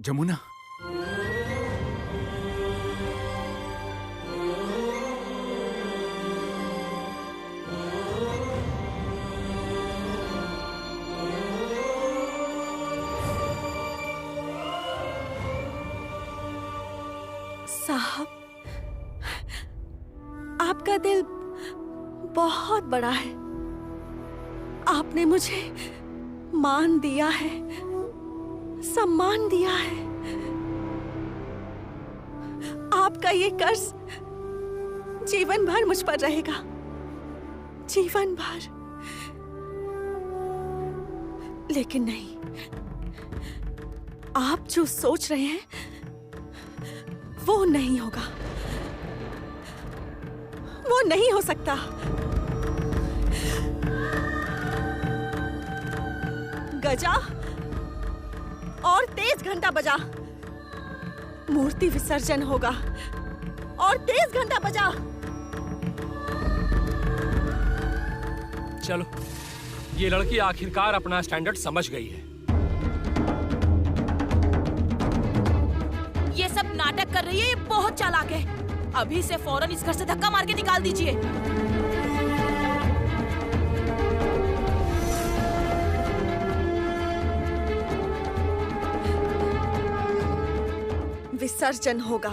जमुना, साहब, आपका दिल बहुत बड़ा है। आपने मुझे मान दिया है, सम्मान दिया है। आपका ये कर्ज जीवन भर मुझ पर रहेगा, जीवन भर। लेकिन नहीं, आप जो सोच रहे हैं वो नहीं होगा, वो नहीं हो सकता। गजा और तेज घंटा बजा, मूर्ति विसर्जन होगा। और तेज घंटा बजा। चलो, ये लड़की आखिरकार अपना स्टैंडर्ड समझ गई है। ये सब नाटक कर रही है, ये बहुत चालाक है। अभी से फौरन इस घर से धक्का मार के निकाल दीजिए। विसर्जन होगा,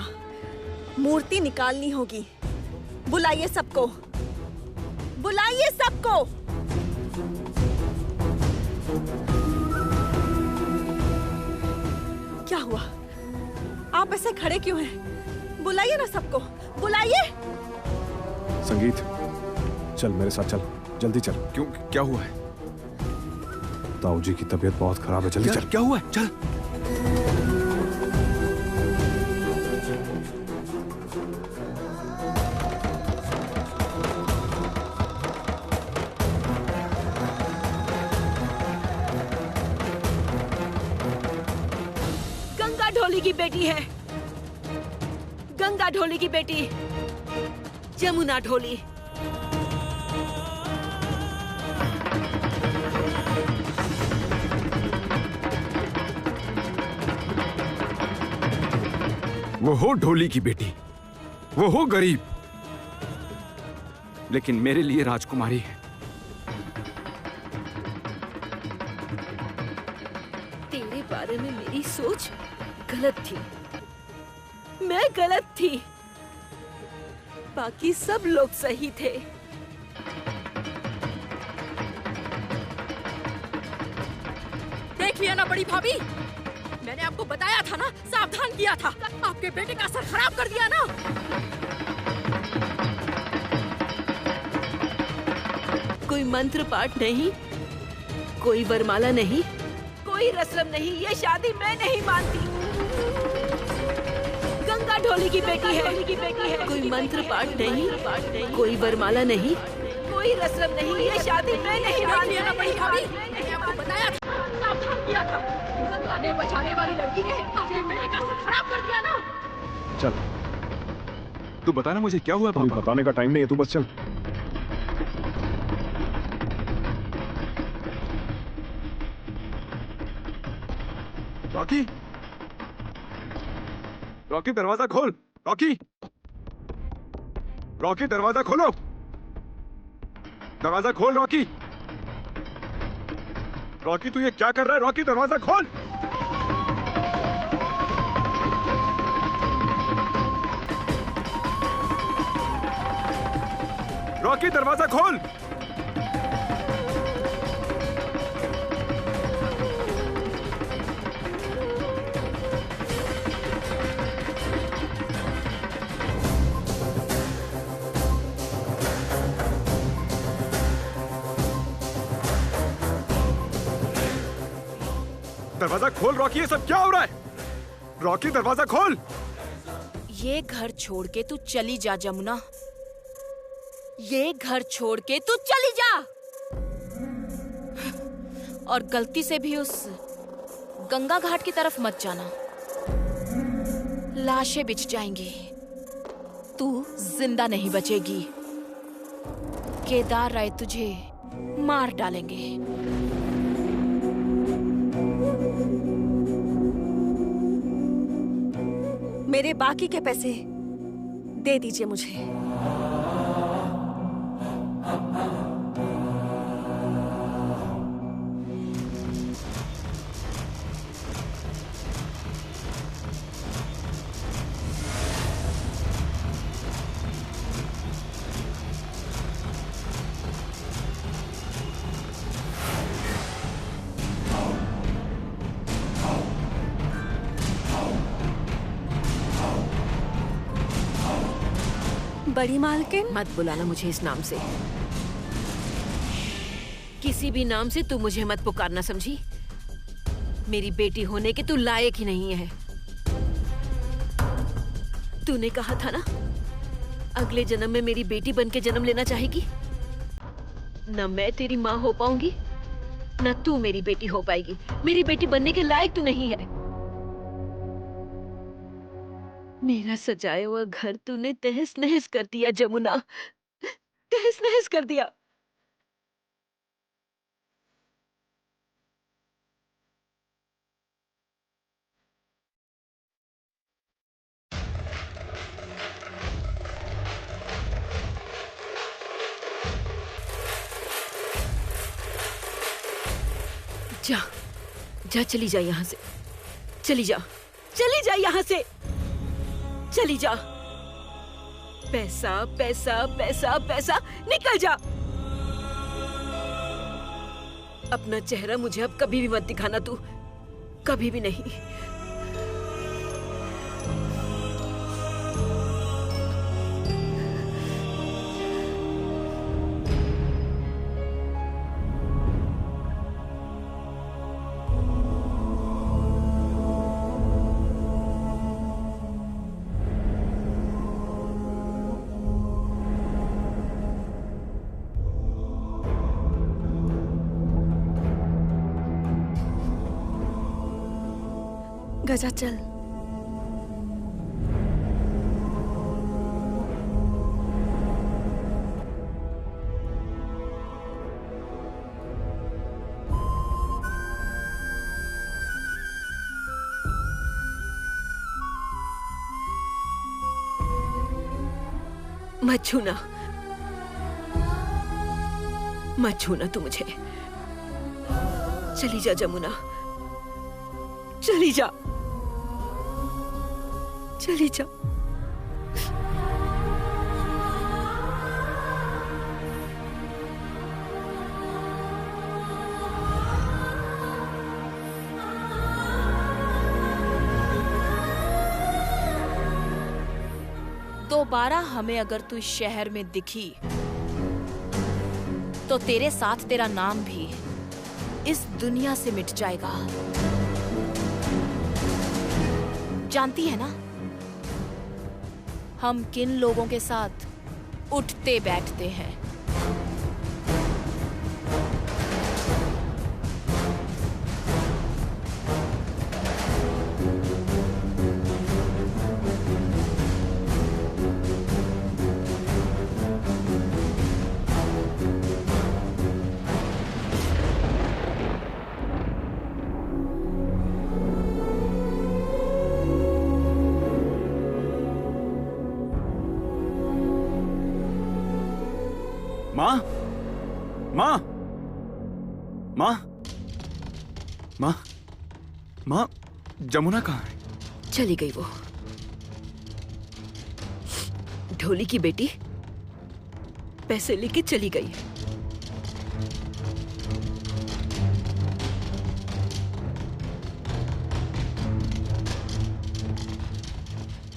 मूर्ति निकालनी होगी। बुलाइए सबको, बुलाइए सबको। क्या हुआ? आप ऐसे खड़े क्यों हैं? बुलाइए ना सबको, बुलाइए। संगीत, चल मेरे साथ चल, जल्दी चल। क्यों, क्या हुआ है? ताऊ जी की तबीयत बहुत खराब है, जल्दी चल। क्या हुआ है? चल। गंगा ढोली की बेटी है, गंगा ढोली की बेटी जमुना ढोली। वो हो ढोली की बेटी, वो हो गरीब, लेकिन मेरे लिए राजकुमारी है। तेरे बारे में मेरी सोच गलत थी, मैं गलत थी, बाकी सब लोग सही थे। देख लिया ना बड़ी भाभी, मैंने आपको बताया था ना, सावधान किया था। आपके बेटे का सर खराब कर दिया ना। कोई मंत्र पाठ नहीं, कोई वरमाला नहीं, कोई रस्म नहीं, ये शादी मैं नहीं मानती। गंगा ढोली की बेटी है, कोई मंत्र पाठ नहीं, कोई वरमाला नहीं, कोई रस्म नहीं, ये शादी मैं नहीं मानती। मैंने आपको बताया था, सावधान किया था। बचाने बचाने वाली लड़की ने आपके बेटे का सर खराब कर दिया ना। चल, तू बता ना मुझे क्या हुआ अभी पापा? बताने का टाइम नहीं है, तू बस चल। रॉकी, रॉकी दरवाजा खोल। रॉकी, रॉकी दरवाजा खोलो, दरवाजा खोल। रॉकी, रॉकी तू ये क्या कर रहा है? रॉकी दरवाजा खोल। रॉकी दरवाजा खोल। दरवाजा खोल रॉकी, ये सब क्या हो रहा है? रॉकी दरवाजा खोल। ये घर छोड़ के तू चली जा जमुना, ये घर छोड़ के तू चली जा। और गलती से भी उस गंगा घाट की तरफ मत जाना, लाशें बिछ जाएंगी, तू जिंदा नहीं बचेगी। केदार राय तुझे मार डालेंगे। मेरे बाकी के पैसे दे दीजिए मुझे। बड़ी मालकिन, मत बुलाना मुझे इस नाम से। किसी भी नाम से तू मुझे मत पुकारना, समझी? मेरी बेटी होने के तू लायक ही नहीं है। तूने कहा था ना, अगले जन्म में मेरी बेटी बन के जन्म लेना चाहेगी। न मैं तेरी माँ हो पाऊंगी, न तू मेरी बेटी हो पाएगी। मेरी बेटी बनने के लायक तू नहीं है। मेरा सजाया हुआ घर तूने तहस नहस कर दिया जमुना, तहस नहस कर दिया। जा जा, चली जा यहां से, चली जा, चली जा यहां से, चली जा। पैसा पैसा पैसा पैसा, निकल जा। अपना चेहरा मुझे अब कभी भी मत दिखाना तू, कभी भी नहीं। गजा चल। मत छूना, मत छूना तू मुझे। चली जा जमुना, चली जा, चली जा। दोबारा हमें अगर तू इस शहर में दिखी तो तेरे साथ तेरा नाम भी इस दुनिया से मिट जाएगा। जानती है ना हम किन लोगों के साथ उठते बैठते हैं? माँ, माँ, माँ, माँ, माँ, जमुना कहाँ है? चली गई वो। ढोली की बेटी पैसे लेके चली गई।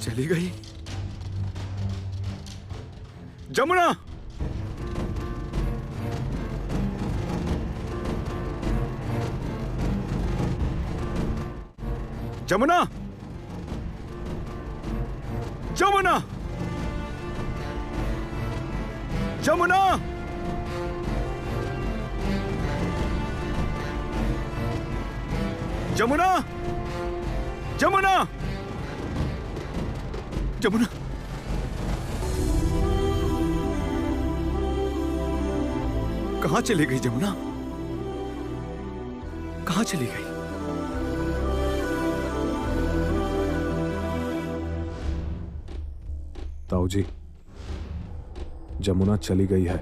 चली गई? जमुना! जमुना! जमुना! जमुना! जमुना! जमुना! जमुना! कहाँ चली गई जमुना? कहाँ चली गई? ताऊ जी, जमुना चली गई है।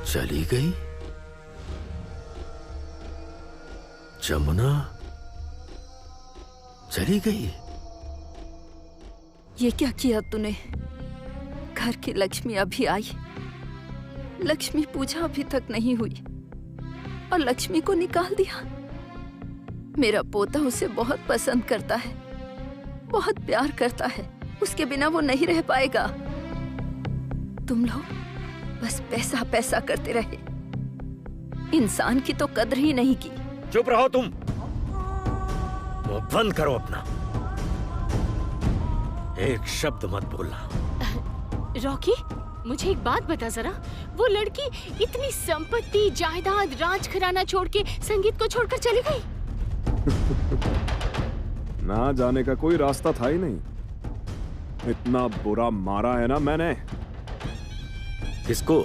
चली गई? जमुना चली गई? ये क्या किया तूने? घर की लक्ष्मी अभी आई, लक्ष्मी पूजा अभी तक नहीं हुई और लक्ष्मी को निकाल दिया। मेरा पोता उसे बहुत पसंद करता है, बहुत प्यार करता है, उसके बिना वो नहीं रह पाएगा। तुम लोग बस पैसा पैसा करते रहे, इंसान की तो कदर ही नहीं की। चुप रहो तुम, वो बंद करो अपना, एक शब्द मत बोलना। रॉकी, मुझे एक बात बता जरा, वो लड़की इतनी संपत्ति, जायदाद, राजघराना छोड़ के संगीत को छोड़कर चली गई? ना जाने का कोई रास्ता था ही नहीं। इतना बुरा मारा है ना मैंने। किसको?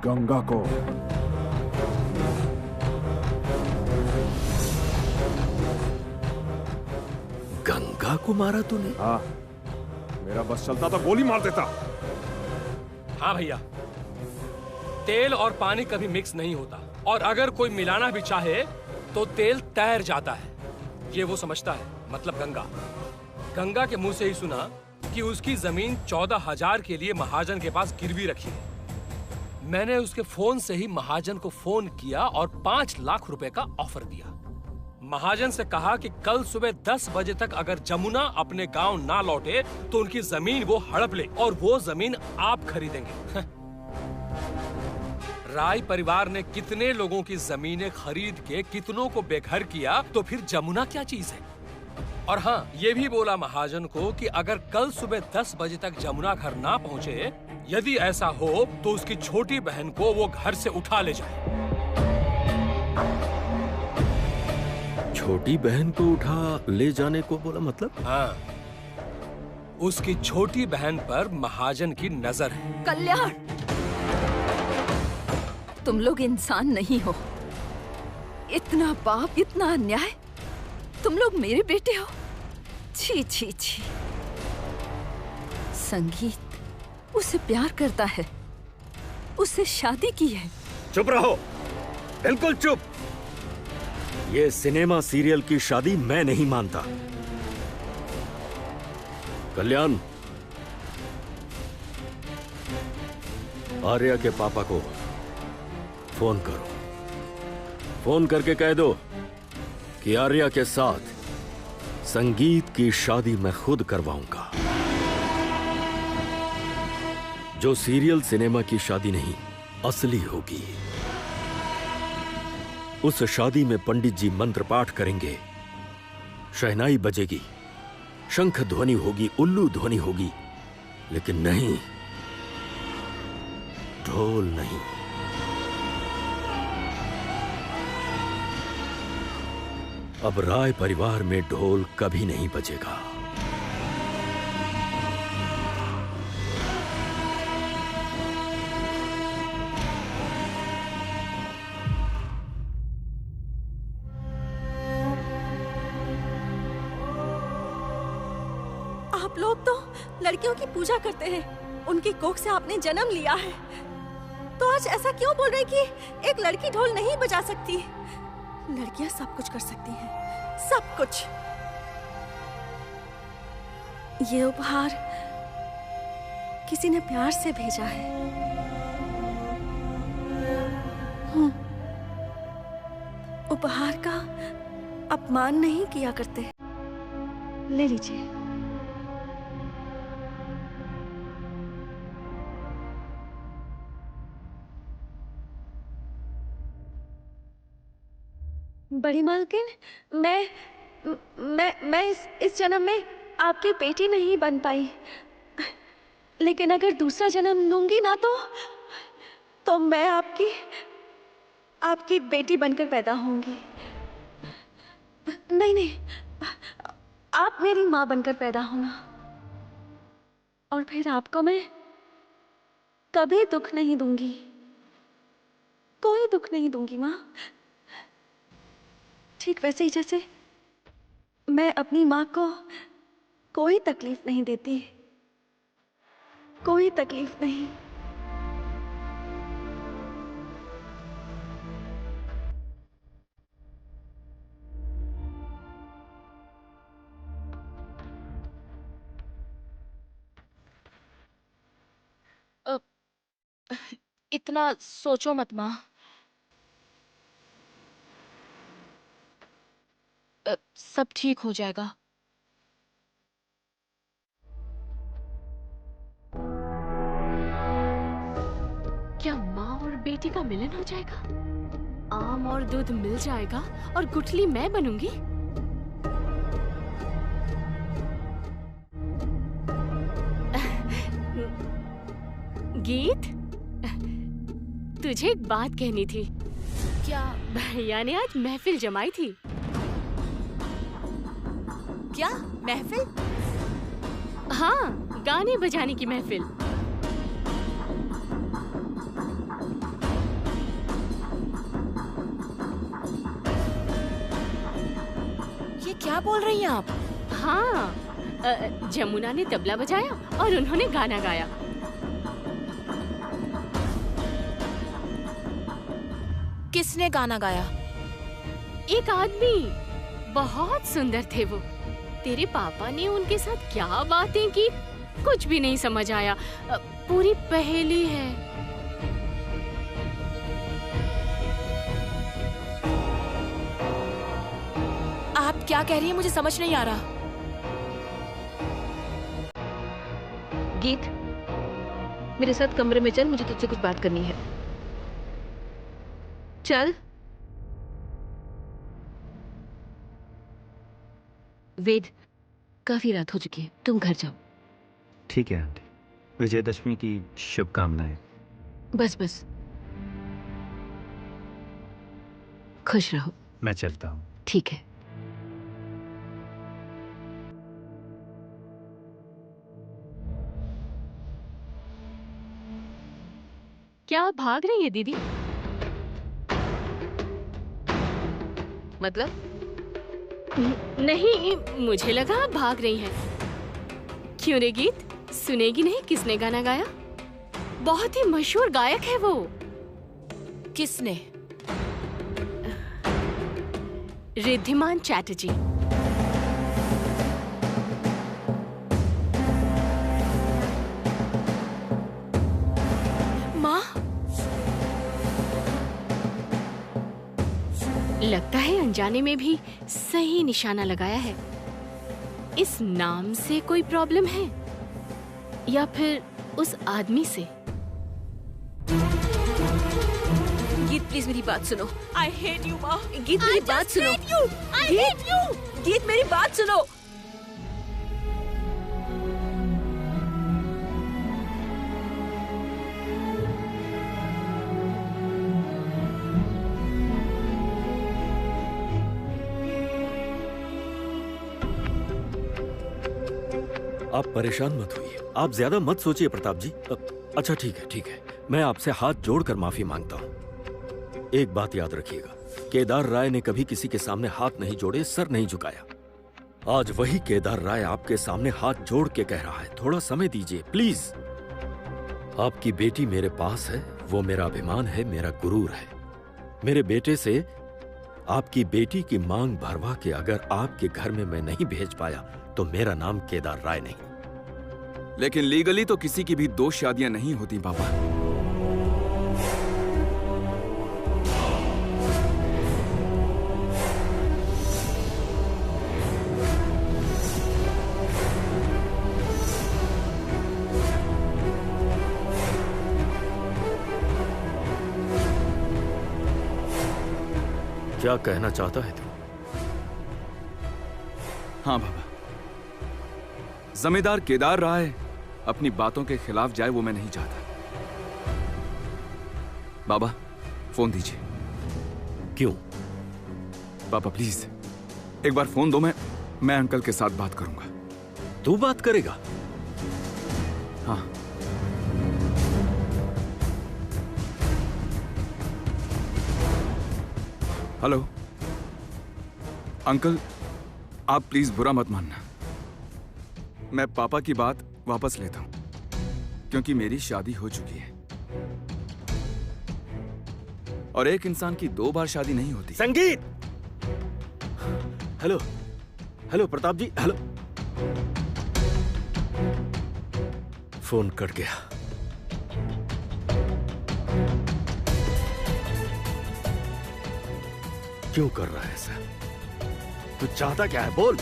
गंगा को। गंगा को मारा तूने? हाँ, मेरा बस चलता तो गोली मार देता। हाँ भैया, तेल और पानी कभी मिक्स नहीं होता, और अगर कोई मिलाना भी चाहे तो तेल तैर जाता है। ये वो समझता है, मतलब गंगा। गंगा के मुंह से ही सुना कि उसकी जमीन 14,000 के लिए महाजन के पास गिरवी रखी है। मैंने उसके फोन से ही महाजन को फोन किया और 5 लाख रुपए का ऑफर दिया। महाजन से कहा कि कल सुबह 10 बजे तक अगर जमुना अपने गांव ना लौटे तो उनकी जमीन वो हड़प ले, और वो जमीन आप खरीदेंगे। राय परिवार ने कितने लोगों की जमीनें खरीद के कितनों को बेघर किया, तो फिर जमुना क्या चीज है? और हाँ, ये भी बोला महाजन को कि अगर कल सुबह 10 बजे तक जमुना घर ना पहुंचे, यदि ऐसा हो तो उसकी छोटी बहन को वो घर से उठा ले जाए। छोटी बहन को उठा ले जाने को बोला, मतलब? हाँ, उसकी छोटी बहन पर महाजन की नजर है। कल्याण, तुम लोग इंसान नहीं हो। इतना पाप, इतना अन्याय, तुम लोग मेरे बेटे हो? छी छी छी। संगीत उससे प्यार करता है, उससे शादी की है। चुप रहो, बिल्कुल चुप। ये सिनेमा सीरियल की शादी मैं नहीं मानता। कल्याण, आर्या के पापा को फोन करो। फोन करके कह दो कि आर्या के साथ संगीत की शादी मैं खुद करवाऊंगा। जो सीरियल सिनेमा की शादी नहीं, असली होगी। उस शादी में पंडित जी मंत्र पाठ करेंगे, शहनाई बजेगी, शंख ध्वनि होगी, उल्लू ध्वनि होगी, लेकिन नहीं, ढोल नहीं। अब राय परिवार में ढोल कभी नहीं बजेगा। आप लोग तो लड़कियों की पूजा करते हैं, उनकी कोख से आपने जन्म लिया है, तो आज ऐसा क्यों बोल रहे कि एक लड़की ढोल नहीं बजा सकती? लड़कियां सब कुछ कर सकती हैं, सब कुछ। ये उपहार किसी ने प्यार से भेजा है। उपहार का अपमान नहीं किया करते। ले लीजिए। बड़ी मालकिन, मैं इस जन्म में आपकी बेटी नहीं बन पाई, लेकिन अगर दूसरा जन्म लूंगी ना तो मैं आपकी बेटी बनकर पैदा होंगी। नहीं, आप मेरी माँ बनकर पैदा होना, और फिर आपको मैं कभी दुख नहीं दूंगी, कोई दुख नहीं दूंगी माँ। ठीक वैसे ही जैसे मैं अपनी माँ को कोई तकलीफ नहीं देती, कोई तकलीफ नहीं। इतना सोचो मत माँ। सब ठीक हो जाएगा। क्या माँ और बेटी का मिलन हो जाएगा? आम और दूध मिल जाएगा और गुठली मैं बनूंगी। गीत, तुझे एक बात कहनी थी। क्या? भैया ने आज महफिल जमाई थी। क्या महफिल? हाँ, गाने बजाने की महफिल। ये क्या बोल रही हैं आप? हाँ, जमुना ने तबला बजाया और उन्होंने गाना गाया। किसने गाना गाया? एक आदमी, बहुत सुंदर थे वो। तेरे पापा ने उनके साथ क्या बातें की, कुछ भी नहीं समझ आया। पूरी पहेली है। आप क्या कह रही हैं? मुझे समझ नहीं आ रहा। गीत, मेरे साथ कमरे में चल, मुझे तुझसे कुछ बात करनी है। चल। वेद, काफी रात हो चुकी है, तुम घर जाओ। ठीक है आंटी, विजयदशमी की शुभकामनाएं। बस खुश रहो। मैं चलता हूँ। ठीक है। क्या आप भाग रही है दीदी? मतलब? नहीं, मुझे लगा आप भाग रही हैं। क्यों रे गीत, सुनेगी नहीं किसने गाना गाया? बहुत ही मशहूर गायक है वो। किसने? रिद्धिमान चैटर्जी। माँ, लगता है अनजाने में भी सही निशाना लगाया है। इस नाम से कोई प्रॉब्लम है या फिर उस आदमी से? गीत प्लीज मेरी बात सुनो। I hate you, माँ। गीत मेरी बात सुनो। I hate you। गीत मेरी बात सुनो। आप परेशान मत होइए, आप ज्यादा मत सोचिए प्रताप जी। अच्छा ठीक है, मैं आपसे हाथ जोड़कर माफी मांगता हूँ। एक बात याद रखिएगा, केदार राय ने कभी किसी के सामने हाथ नहीं जोड़े, सर नहीं झुकाया। आज वही केदार राय आपके सामने हाथ जोड़ के कह रहा है, थोड़ा समय दीजिए प्लीज। आपकी बेटी मेरे पास है, वो मेरा अभिमान है, मेरा गुरूर है। मेरे बेटे से आपकी बेटी की मांग भरवा के अगर आपके घर में मैं नहीं भेज पाया तो मेरा नाम केदार राय नहीं। लेकिन लीगली तो किसी की भी 2 शादियां नहीं होती पापा। क्या कहना चाहता है तू? हाँ बाबा, जमींदार केदार राय अपनी बातों के खिलाफ जाए वो मैं नहीं चाहता। बाबा फोन दीजिए। क्यों? पापा प्लीज एक बार फोन दो, मैं अंकल के साथ बात करूंगा। तू बात करेगा? हाँ। हेलो अंकल, आप प्लीज बुरा मत मानना, मैं पापा की बात वापस लेता हूं क्योंकि मेरी शादी हो चुकी है और एक इंसान की 2 बार शादी नहीं होती। संगीत! हेलो हेलो प्रताप जी, हेलो। फोन कट गया। क्यों कर रहा है ऐसा? तू चाहता क्या है? बोल।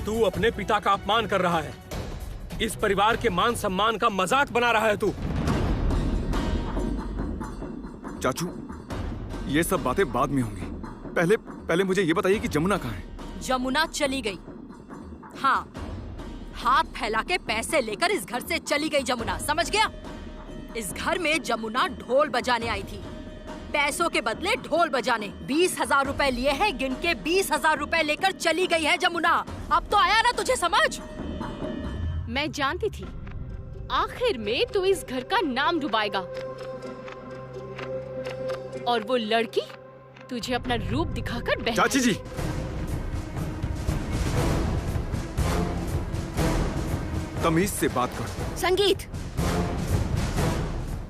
तू अपने पिता का अपमान कर रहा है। इस परिवार के मान सम्मान का मजाक बना रहा है तू। चाचू ये सब बातें बाद में होंगी, पहले मुझे ये बताइए कि जमुना कहाँ है? जमुना चली गई। हाँ, हाथ फैला के पैसे लेकर इस घर से चली गई जमुना, समझ गया? इस घर में जमुना ढोल बजाने आई थी, पैसों के बदले ढोल बजाने। 20,000 रुपए लिए हैं, गिन के 20,000 रुपए लेकर चली गई है जमुना। अब तो आया ना तुझे समझ? मैं जानती थी आखिर में तू इस घर का नाम डुबाएगा और वो लड़की तुझे अपना रूप दिखाकर बहला। चाची जी, तमीज से बात करो। संगीत,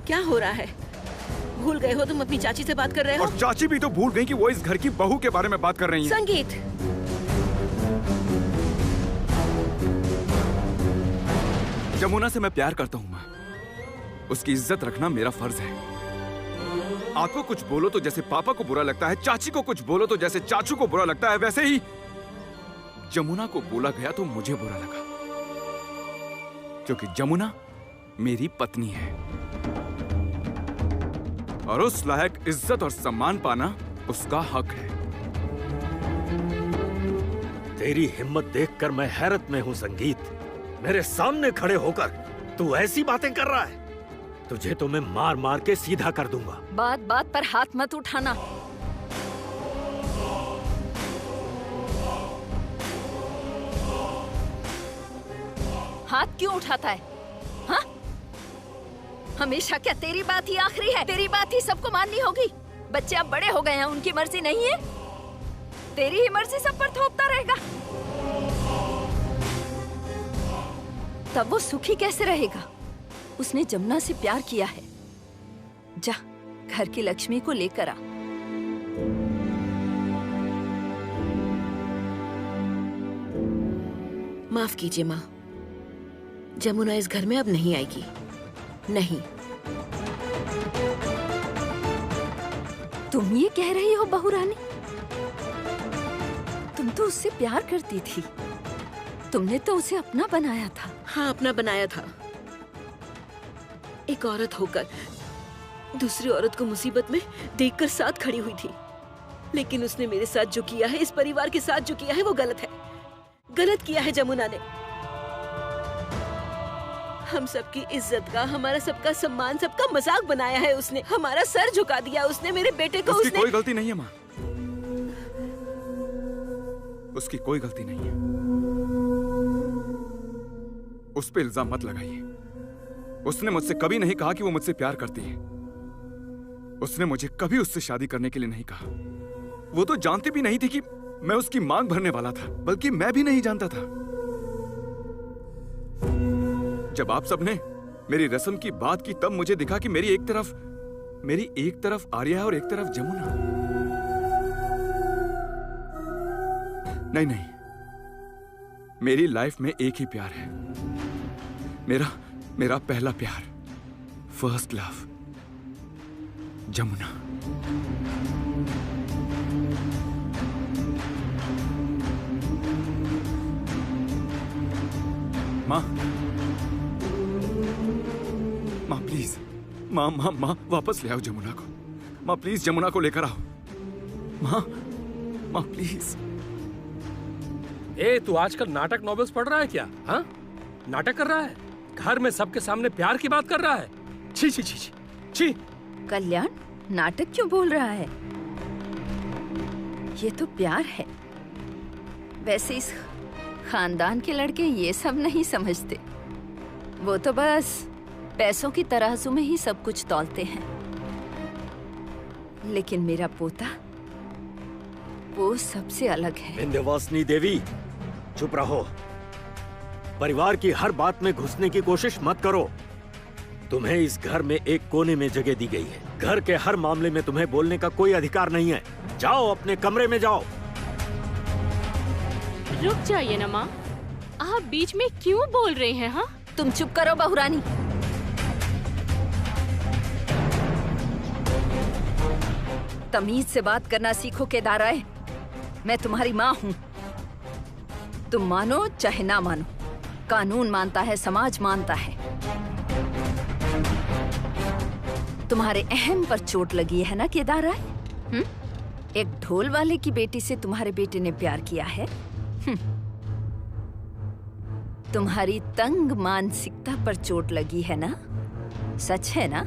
क्या हो रहा है? भूल गए हो तुम अपनी चाची से बात कर रहे हो? और चाची भी तो भूल गई कि वो इस घर की बहू के बारे में बात कर रही हैं। संगीत, जमुना से मैं प्यार करता हूँ माँ, उसकी इज्जत रखना मेरा फर्ज है। आपको कुछ बोलो तो जैसे पापा को बुरा लगता है, चाची को कुछ बोलो तो जैसे चाचू को बुरा लगता है, वैसे ही जमुना को बोला गया तो मुझे बुरा लगा क्योंकि जमुना मेरी पत्नी है और उस लायक इज्जत और सम्मान पाना उसका हक है। तेरी हिम्मत देखकर मैं हैरत में हूं संगीत। मेरे सामने खड़े होकर तू ऐसी बातें कर रहा है। तुझे तो मैं मार मार के सीधा कर दूंगा। बात बात पर हाथ मत उठाना। हाथ क्यों उठाता है? हाँ? हमेशा क्या तेरी बात ही आखिरी है? तेरी बात ही सबको माननी होगी? बच्चे अब बड़े हो गए हैं, उनकी मर्जी नहीं है? तेरी ही मर्जी सब पर थोपता रहेगा? तब वो सुखी कैसे रहेगा? उसने जमुना से प्यार किया है। जा, घर की लक्ष्मी को लेकर आ। माफ कीजिए माँ, जमुना इस घर में अब नहीं आएगी। नहीं। तुम ये कह रही हो बहू रानी? तुम तो उससे प्यार करती थी, तुमने तो उसे अपना बनाया था। हाँ, अपना बनाया था। एक औरत होकर दूसरी औरत को मुसीबत में देखकर साथ खड़ी हुई थी, लेकिन उसने मेरे साथ जो किया है, इस परिवार के साथ जो किया है, वो गलत है। गलत किया है जमुना ने। हम सबकी इज्जत का, हमारा सबका सम्मान, सबका मजाक बनाया है उसने। हमारा सर झुका दिया उसने, मेरे बेटे को। उसकी कोई गलती नहीं है माँ, उसकी कोई गलती नहीं है। उस पे इल्जाम मत लगाइए। उसने मुझसे कभी नहीं कहा कि वो मुझसे प्यार करती है। उसने मुझे कभी उससे शादी करने के लिए नहीं कहा। वो तो जानती भी नहीं थी कि मैं उसकी मांग भरने वाला था, बल्कि मैं भी नहीं जानता था। जब आप सबने मेरी रस्म की बात की, तब मुझे दिखा कि मेरी एक तरफ आर्या है और एक तरफ जमुना। नहीं, मेरी लाइफ में एक ही प्यार है, मेरा पहला प्यार, फर्स्ट लव, जमुना। माँ प्लीज, माँ वापस ले आओ जमुना को। माँ प्लीज जमुना को लेकर आओ। माँ, माँ प्लीज। ए, तू आजकल नाटक नॉवेल्स पढ़ रहा है क्या? हाँ, नाटक कर रहा है? घर में सबके सामने प्यार की बात कर रहा है? छी छी छी छी छी। कल्याण नाटक क्यों बोल रहा है? ये तो प्यार है। वैसे इस खानदान के लड़के ये सब नहीं समझते। वो तो बस पैसों की तराजू में ही सब कुछ तौलते हैं। लेकिन मेरा पोता वो सबसे अलग है। विंध्यवासिनी देवी, चुप रहो। परिवार की हर बात में घुसने की कोशिश मत करो। तुम्हें इस घर में एक कोने में जगह दी गई है। घर के हर मामले में तुम्हें बोलने का कोई अधिकार नहीं है। जाओ अपने कमरे में जाओ। रुक जाइए ना माँ, आप बीच में क्यों बोल रहे हैं? हाँ, तुम चुप करो बहुरानी। तमीज से बात करना सीखो केदार राय। मैं तुम्हारी माँ हूँ। तुम मानो चाहे ना मानो, कानून मानता है, समाज मानता है। तुम्हारे अहम पर चोट लगी है ना केदार राय? एक ढोल वाले की बेटी से तुम्हारे बेटे ने प्यार किया है। तुम्हारी तंग मानसिकता पर चोट लगी है ना? सच है ना?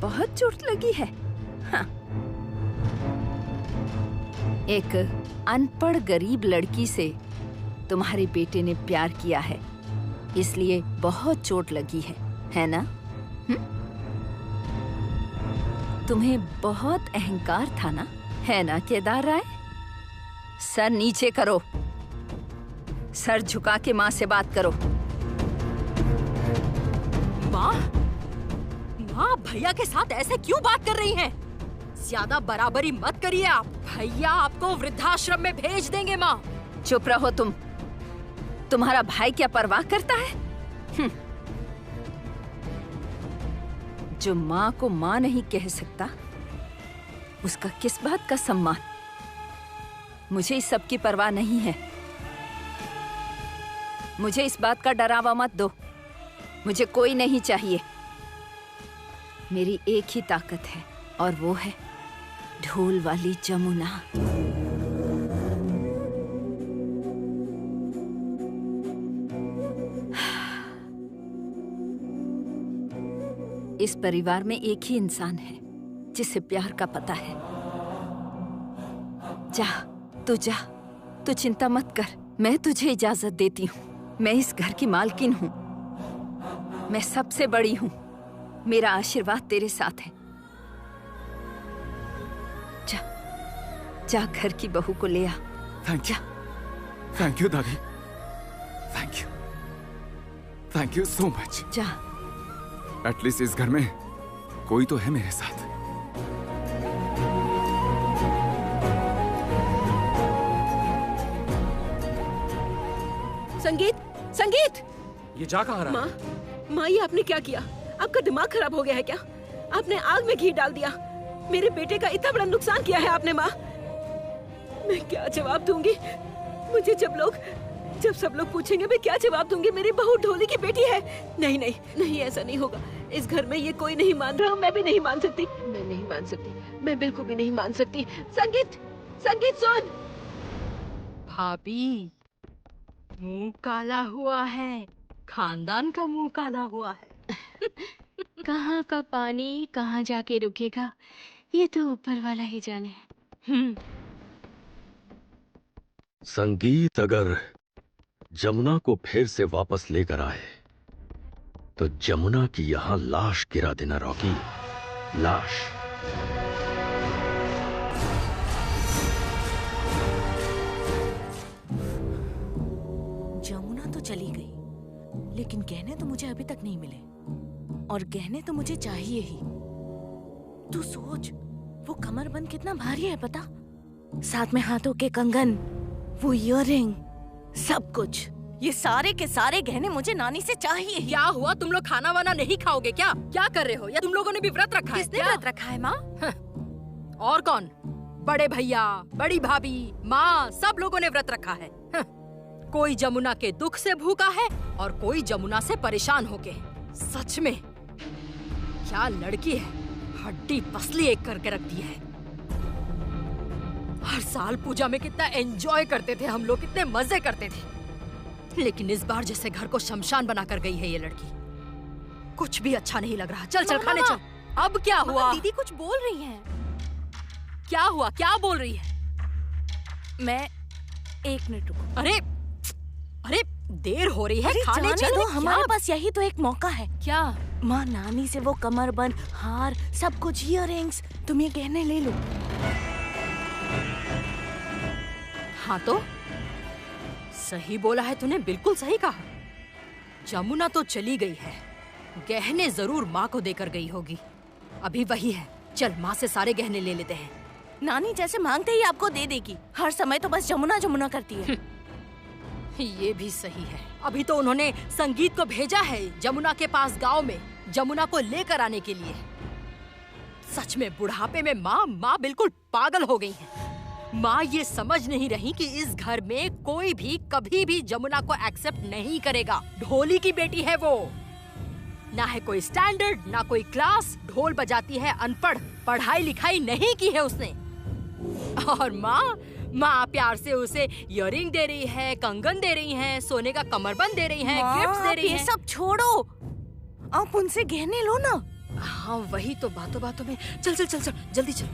बहुत चोट लगी है। हाँ। एक अनपढ़ गरीब लड़की से तुम्हारे बेटे ने प्यार किया है, इसलिए बहुत चोट लगी है ना? तुम्हें बहुत अहंकार था ना, है ना केदार राय? सर नीचे करो, सर झुका के माँ से बात करो। माँ, माँ भैया के साथ ऐसे क्यों बात कर रही हैं? ज्यादा बराबरी मत करिए आप। भैया आपको वृद्धाश्रम में भेज देंगे। माँ चुप रहो तुम। तुम्हारा भाई क्या परवाह करता है? जो माँ को माँ नहीं कह सकता, उसका किस बात का सम्मान? मुझे इस सब की परवाह नहीं है। मुझे इस बात का डरावा मत दो। मुझे कोई नहीं चाहिए। मेरी एक ही ताकत है और वो है ढोल वाली जमुना। इस परिवार में एक ही इंसान है जिसे प्यार का पता है। जा, तू चिंता मत कर। मैं तुझे इजाजत देती हूँ। मैं इस घर की मालकिन हूँ। मैं सबसे बड़ी हूँ। मेरा आशीर्वाद तेरे साथ है। जा घर की बहू को ले आ। थैंक यू दादी। Thank you so much. जा। एटलीस्ट इस घर में कोई तो है मेरे साथ। संगीत! ये जा कहाँ रहा है? माँ, ये आपने क्या किया? आपका दिमाग खराब हो गया है क्या? आपने आग में घी डाल दिया। मेरे बेटे का इतना बड़ा नुकसान किया है आपने। माँ, मैं क्या जवाब दूंगी? मुझे जब सब लोग पूछेंगे मैं क्या जवाब दूंगी? मेरी बहू ढोली की बेटी है। नहीं, ऐसा नहीं होगा। इस घर में ये कोई नहीं मान रहा। मैं भी नहीं मान सकती। मैं नहीं मान सकती। मैं बिल्कुल भी नहीं मान सकती। संगीत सुन। भाभी, मुंह काला हुआ है। खानदान का मुंह काला हुआ है। कहाँ का पानी कहाँ जाके रुकेगा, ये तो ऊपर वाला ही जाने। संगीत अगर जमुना को फिर से वापस लेकर आए तो जमुना की यहां लाश गिरा देना रॉकी। लाश। जमुना तो चली गई, लेकिन गहने तो मुझे अभी तक नहीं मिले, और गहने तो मुझे चाहिए ही। तू सोच, वो कमरबंद कितना भारी है पता? साथ में हाथों के कंगन, वो इयररिंग, सब कुछ। ये सारे के सारे गहने मुझे नानी से चाहिए ही। क्या हुआ? तुम लोग खाना वाना नहीं खाओगे क्या? क्या कर रहे हो? या तुम लोगों ने भी व्रत रखा है? किसने व्रत रखा है माँ? और कौन? बड़े भैया, बड़ी भाभी, माँ, सब लोगों ने व्रत रखा है। कोई जमुना के दुख से भूखा है और कोई जमुना से परेशान होके। सच में क्या लड़की है, हड्डी पसली एक करके रख दी है। हर साल पूजा में कितना एंजॉय करते थे हम लोग, कितने मजे करते थे, लेकिन इस बार जैसे घर को शमशान बना कर गई है ये लड़की। कुछ भी अच्छा नहीं लग रहा। चल चल खाने चल। अब क्या हुआ? दीदी कुछ बोल रही हैं। क्या हुआ? क्या बोल रही है? मैं 1 मिनट रुको। अरे अरे देर हो रही है, खाने चलो। हमारे पास यही तो एक मौका है। क्या? माँ नानी से वो कमरबंद, हार, सब कुछ, इयररिंग्स, तुम ये गहने ले लो। हाँ तो सही बोला है तूने, बिल्कुल सही कहा। जमुना तो चली गई है, गहने जरूर माँ को देकर गई होगी। अभी वही है, चल माँ से सारे गहने ले लेते हैं। नानी जैसे मांगते ही आपको दे देगी। हर समय तो बस जमुना जमुना करती है। ये भी सही है। अभी तो उन्होंने संगीत को भेजा है जमुना के पास गांव में, जमुना को लेकर आने के लिए। सच में बुढ़ापे में माँ बिल्कुल पागल हो गई है। माँ ये समझ नहीं रही कि इस घर में कोई भी कभी भी जमुना को एक्सेप्ट नहीं करेगा। ढोली की बेटी है वो, ना है कोई स्टैंडर्ड, ना कोई क्लास। ढोल बजाती है, अनपढ़, पढ़ाई लिखाई नहीं की है उसने। और माँ प्यार से उसे इयररिंग दे रही है, कंगन दे रही है, सोने का कमरबंद दे रही है, गिफ्ट्स दे रही है। ये सब छोड़ो, आप उनसे गहने लो ना। हाँ वही तो, बातों बातों में। चल चल चल चल जल्दी चल।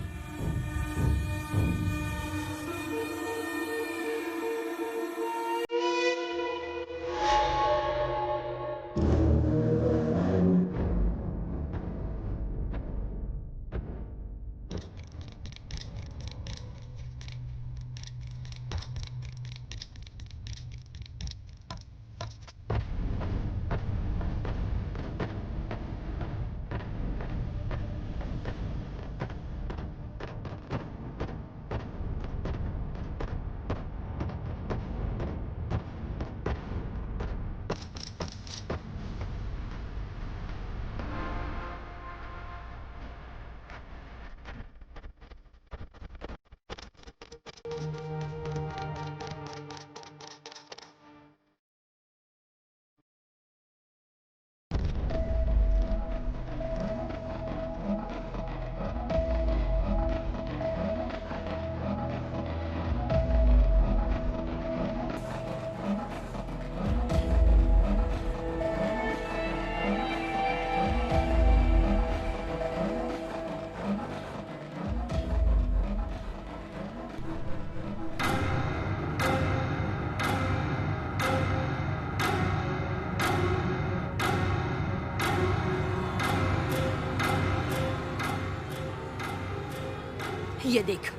ये देख,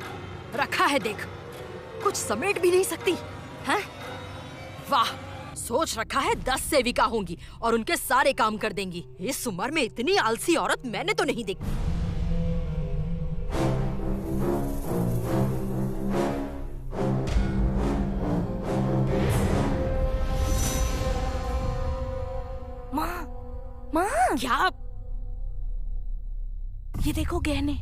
रखा है देख, कुछ समेट भी नहीं सकती हैं? वाह, सोच रखा है 10 सेविका होंगी और उनके सारे काम कर देंगी। इस उम्र में इतनी आलसी औरत मैंने तो नहीं देखी। माँ क्या? ये देखो गहने।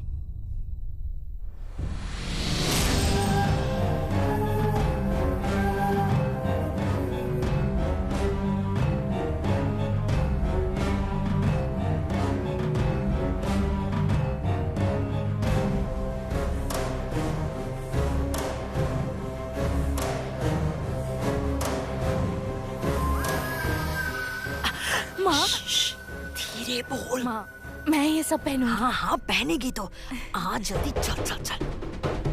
धीरे बोल। माँ मैं ये सब पहनूंगी। हाँ हाँ पहनेगी तो। आ जल्दी, चल चल चल,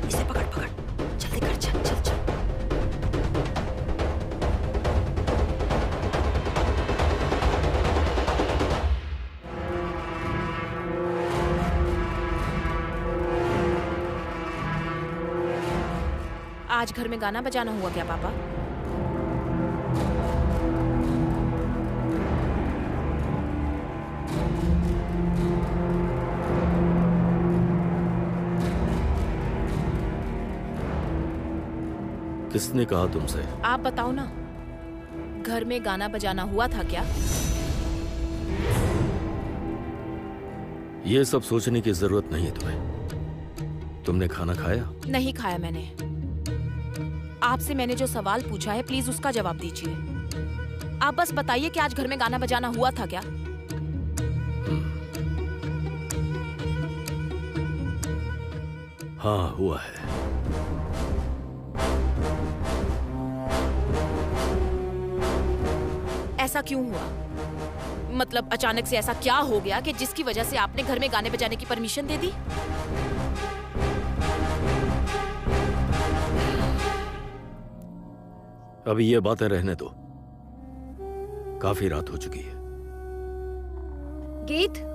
इसे पकड़ पकड़, जल्दी कर, चल चल चल। आज घर में गाना बजाना हुआ क्या पापा? किसने कहा तुमसे? आप बताओ ना, घर में गाना बजाना हुआ था क्या? ये सब सोचने की जरूरत नहीं है तुम्हें। तुमने खाना खाया? नहीं खाया मैंने। आपसे मैंने जो सवाल पूछा है प्लीज उसका जवाब दीजिए। आप बस बताइए कि आज घर में गाना बजाना हुआ था क्या? हाँ हुआ है। ऐसा क्यों हुआ? मतलब अचानक से ऐसा क्या हो गया कि जिसकी वजह से आपने घर में गाने बजाने की परमिशन दे दी? अभी ये बातें रहने दो, काफी रात हो चुकी है। गीत,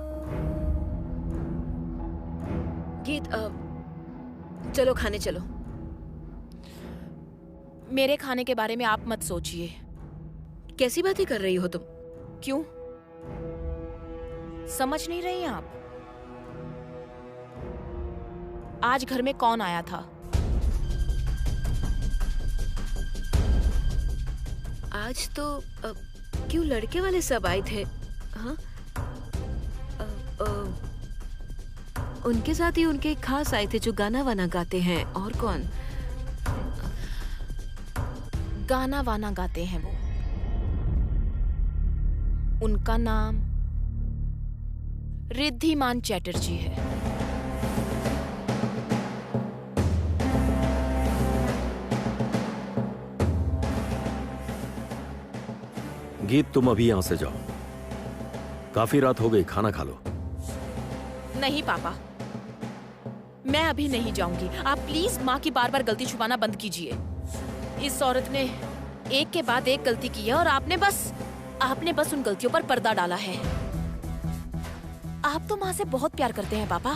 चलो खाने चलो। मेरे खाने के बारे में आप मत सोचिए। कैसी बातें कर रही हो तुम? क्यों समझ नहीं रही आप? आज घर में कौन आया था? आज तो क्यों लड़के वाले सब आए थे? हाँ, उनके साथ ही उनके खास आए थे जो गाना वाना गाते हैं। और कौन? गाना वाना गाते हैं वो। उनका नाम रिद्धिमान चैटर्जी है। गीत, तुम अभी यहां से जाओ, काफी रात हो गई, खाना खा लो। नहीं पापा, मैं अभी नहीं जाऊंगी। आप प्लीज माँ की बार बार गलती छुपाना बंद कीजिए। इस औरत ने एक के बाद एक गलती की है और आपने बस उन गलतियों पर पर्दा डाला है। आप तो माँ से बहुत प्यार करते हैं पापा,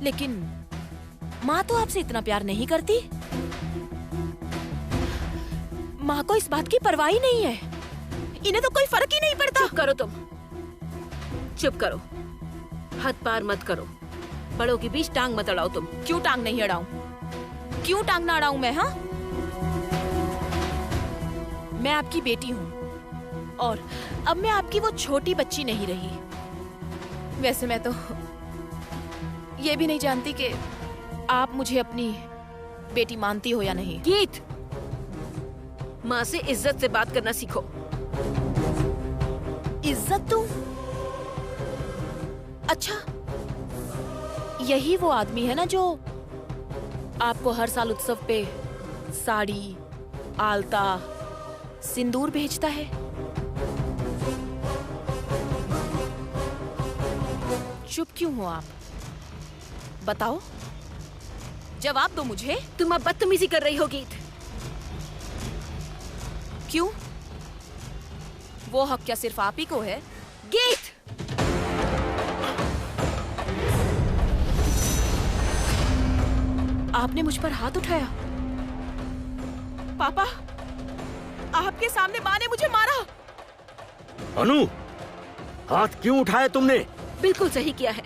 लेकिन माँ तो आपसे इतना प्यार नहीं करती। माँ को इस बात की परवाह ही नहीं है। इन्हें तो कोई फर्क ही नहीं पड़ता। चुप करो तुम, चुप करो, हद पार मत करो। बड़ों के बीच टांग मत अड़ाओ तुम। क्यों टांग नहीं अड़ाऊं? क्यों टांग ना अड़ाऊं मैं? हाँ, मैं आपकी बेटी हूँ और अब मैं आपकी वो छोटी बच्ची नहीं रही। वैसे मैं तो ये भी नहीं जानती कि आप मुझे अपनी बेटी मानती हो या नहीं। गीत, माँ से इज्जत से बात करना सीखो। इज्जत दूं? अच्छा, यही वो आदमी है ना जो आपको हर साल उत्सव पे साड़ी, आलता, सिंदूर भेजता है? चुप क्यों हो आप? बताओ, जवाब दो मुझे। तुम अब बदतमीजी कर रही हो गीत। क्यों? वो हक क्या सिर्फ आप ही को है? गीत, आपने मुझ पर हाथ उठाया। पापा, आपके सामने माँ ने मुझे मारा। अनु, हाथ क्यों उठाया तुमने? बिल्कुल सही किया है,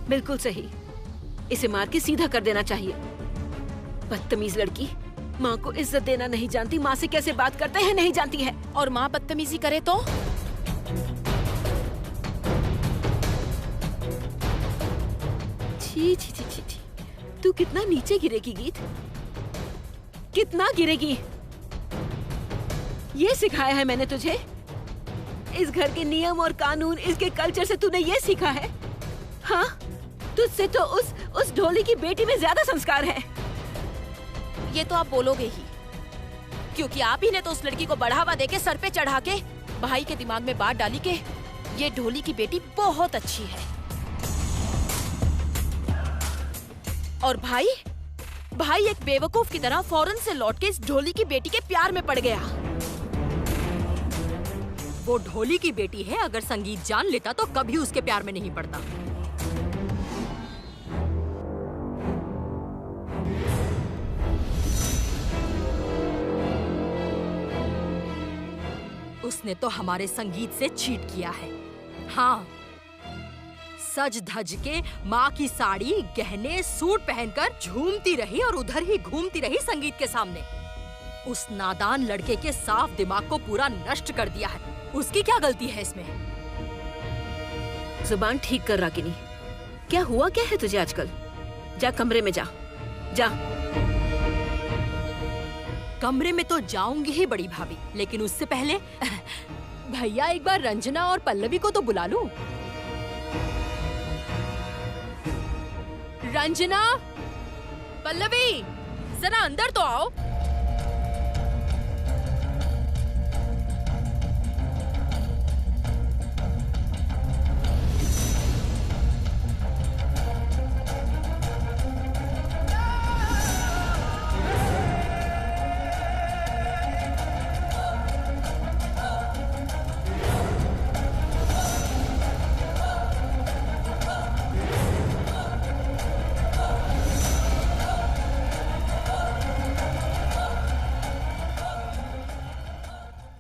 बिल्कुल सही। इसे मार के सीधा कर देना चाहिए। बदतमीज लड़की, माँ को इज्जत देना नहीं जानती, माँ से कैसे बात करते हैं नहीं जानती है। और माँ बदतमीजी करे तो? छी छी छी छी छी, तू कितना नीचे गिरेगी गीत, कितना गिरेगी? ये सिखाया है मैंने तुझे? इस घर के नियम और कानून, इसके कल्चर से तूने ये सीखा है? हाँ, तुझसे तो उस ढोली की बेटी में ज्यादा संस्कार है। ये तो आप बोलोगे ही, क्योंकि आप ही ने तो उस लड़की को बढ़ावा देके सर पे चढ़ा के भाई के दिमाग में बात डाली के ये ढोली की बेटी बहुत अच्छी है। और भाई एक बेवकूफ की तरह फौरन से लौट के इस ढोली की बेटी के प्यार में पड़ गया। वो ढोली की बेटी है, अगर संगीत जान लेता तो कभी उसके प्यार में नहीं पड़ता। उसने तो हमारे संगीत से चीट किया है। हाँ, सज धज के माँ की साड़ी, गहने, सूट पहनकर झूमती रही और उधर ही घूमती रही संगीत के सामने। उस नादान लड़के के साफ दिमाग को पूरा नष्ट कर दिया है। उसकी क्या गलती है इसमें? जुबान ठीक कर रागिनी। क्या हुआ क्या है तुझे आजकल? जा कमरे में जा, जा। कमरे में तो जाऊंगी ही बड़ी भाभी, लेकिन उससे पहले भैया एक बार रंजना और पल्लवी को तो बुला लूं। अंजना, पल्लवी, जरा अंदर तो आओ।